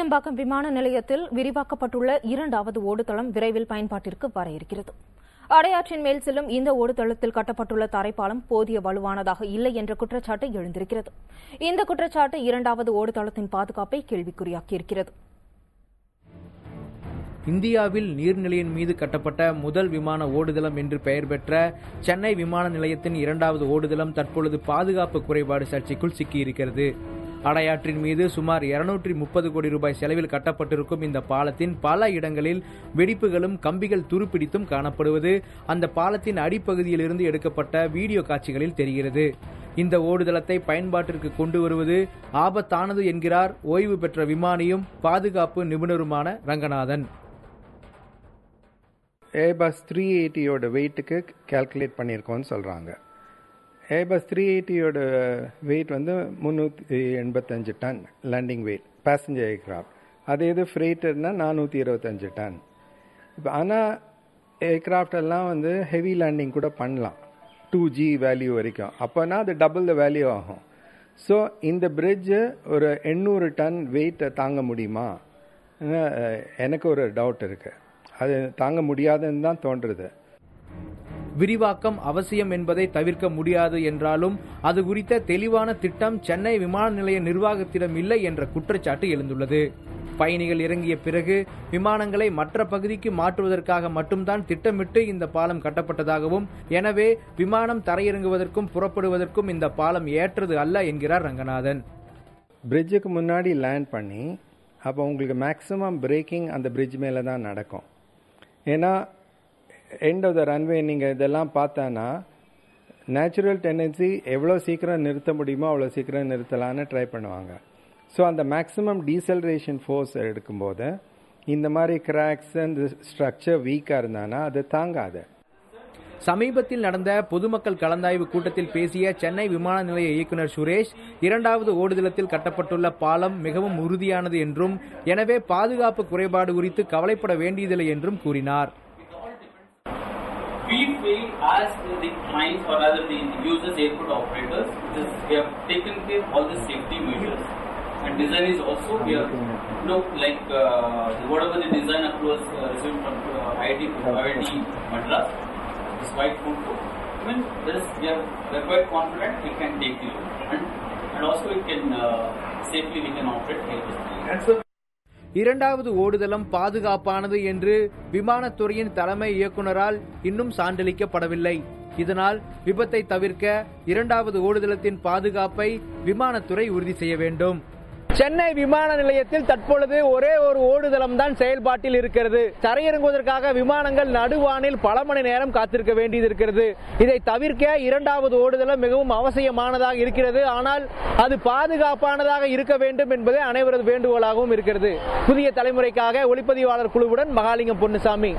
மீனம்பாக்கம் விமான நிலையத்தில் விரிவாக்கப்பட்டுள்ள இரண்டாவது ஓடுதளம் விரைவில் பயன்பாட்டிற்கு வர இருக்கிறது. அடையாற்றின் மேல் செல்லும் இந்த ஓடுதளத்தில் கட்டப்பட்டுள்ள தரைப்பாலம் போதிய வலுவானதாக இல்லை என்ற குற்றச்சாட்டு எழுந்திருக்கிறது. இந்த குற்றச்சாட்டு இரண்டாவது ஓடுதளத்தின் பாதுகாப்பை கேள்விக்குறியாக்கியிருக்கிறது. இந்தியாவில் நீர்நிலையின் மீது கட்டப்பட்ட முதல் விமான ஓடுதளம் என்று பெயர் பெற்ற சென்னை விமான நிலையத்தின் இரண்டாவது ஓடுதளம் தற்பொழுது பாதுகாப்பு குறைபாடு சர்ச்சைக்குள் சிக்கியிருக்கிறது. அடையாற்றின் மீது சுமார் 230 கோடி ரூபாய் செலவில் கட்டப்பட்டிருக்கும் இந்த பாலத்தின் பல இடங்களில் வெடிப்புகளும் கம்பிகள் துருப்பிடித்தும் காணப்படுவது அந்த பாலத்தின் அடிப்பகுதியிலிருந்து எடுக்கப்பட்ட வீடியோ காட்சிகளில் தெரிகிறது. இந்த ஓடுதளத்தை பயன்பாட்டிற்கு கொண்டு வருவது ஆபத்தானது என்கிறார் ஓய்வு பெற்ற விமானியும் பாதுகாப்பு நிபுணருமான ரங்கநாதன். ஏர்பஸ் 380யோட வெயிட்டுக்கு கால்குலேட் பண்ணியிருக்கோன்னு சொல்கிறாங்க. ஏர்பஸ் 380யோட வெயிட் வந்து 385 ton landing weight passenger aircraft. அதே இது ஃப்ரைட்டர்னா 425 டன். இப்போ ஆனால் ஏர்க்ராஃப்ட் எல்லாம் வந்து ஹெவி லேண்டிங் கூட பண்ணலாம் 2G வேல்யூ வரைக்கும். அப்போனா அது டபுள் த வேல்யூ ஆகும். ஸோ இந்த பிரிட்ஜு ஒரு 800 டன் வெயிட்டை தாங்க முடியுமா? எனக்கு ஒரு டவுட் இருக்குது. அது தாங்க முடியாதுன்னு தான் தோன்றுறது. விரிவாக்கம் அவசியம் என்பதை தவிர்க்க முடியாது என்றாலும் அது குறித்த தெளிவான திட்டம் சென்னை விமான நிலைய நிர்வாகத்திடம் இல்லை என்ற குற்றச்சாட்டு எழுந்துள்ளது. பயணிகள் இறங்கிய பிறகு விமானங்களை மற்ற பகுதிக்கு மாற்றுவதற்காக மட்டும்தான் திட்டமிட்டு இந்த பாலம் கட்டப்பட்டதாகவும், எனவே விமானம் தரையிறங்குவதற்கும் புறப்படுவதற்கும் இந்த பாலம் ஏற்றது அல்ல என்கிறார் ரங்கநாதன். பிரிட்ஜுக்கு முன்னாடி லேண்ட் பண்ணி அப்போ உங்களுக்கு மேக்ஸிமம் பிரேக்கிங் அந்த பிரிட்ஜ் மேலே தான் நடக்கும். ஏன்னா எண்ட் ஆஃப் த ரன்வே நீங்கள் இதெல்லாம் பார்த்தானா நேச்சுரல் டெண்டன்சி எவ்வளோ சீக்கிரம் நிறுத்த முடியுமோ அவ்வளோ சீக்கிரம் நிறுத்தலான்னு ட்ரை பண்ணுவாங்க. ஸோ அந்த மேக்ஸிமம் டீசலரேஷன் ஃபோர்ஸ் எடுக்கும்போது இந்த மாதிரி கிராக்ஸ் அந்த ஸ்ட்ரக்சர் வீக்காக இருந்தானா அது தாங்காது. சமீபத்தில் நடந்த பொதுமக்கள் கலந்தாய்வு கூட்டத்தில் பேசிய சென்னை விமான நிலைய இயக்குநர் சுரேஷ், இரண்டாவது ஓடுதளத்தில் கட்டப்பட்டுள்ள பாலம் மிகவும் உறுதியானது என்றும், எனவே பாதுகாப்பு குறைபாடு குறித்து கவலைப்பட வேண்டியதில்லை என்றும் கூறினார். We feel as the clients or rather the users, airport operators, we have taken care of all the safety measures. And design is also we are whatever the design approach received from IIT Madras, this white photo. I mean, we are quite confident we can take the load and also we can safely we can operate here. இரண்டாவது ஓடுதளம் பாதுகாப்பானது என்று விமானத்துறையின் தலைமை இயக்குநரால் இன்னும் சான்றளிக்கப்படவில்லை. இதனால் விபத்தை தவிர்க்க இரண்டாவது ஓடுதளத்தின் பாதுகாப்பை விமானத்துறை உறுதி செய்ய வேண்டும். சென்னை விமான நிலையத்தில் தற்பொழுது ஒரே ஒரு ஓடுதளம் தான் செயல்பாட்டில் இருக்கிறது. தரையிறங்குவதற்காக விமானங்கள் நடுவானில் பல மணி நேரம் காத்திருக்க வேண்டியது இருக்கிறது. இதை தவிர்க்க இரண்டாவது ஓடுதளம் மிகவும் அவசியமானதாக இருக்கிறது. ஆனால் அது பாதுகாப்பானதாக இருக்க வேண்டும் என்பது அனைவரது வேண்டுகோளாகவும் இருக்கிறது. புதிய தலைமுறைக்காக ஒளிப்பதிவாளர் குழுவுடன் மகாலிங்கம் பொன்னுசாமி.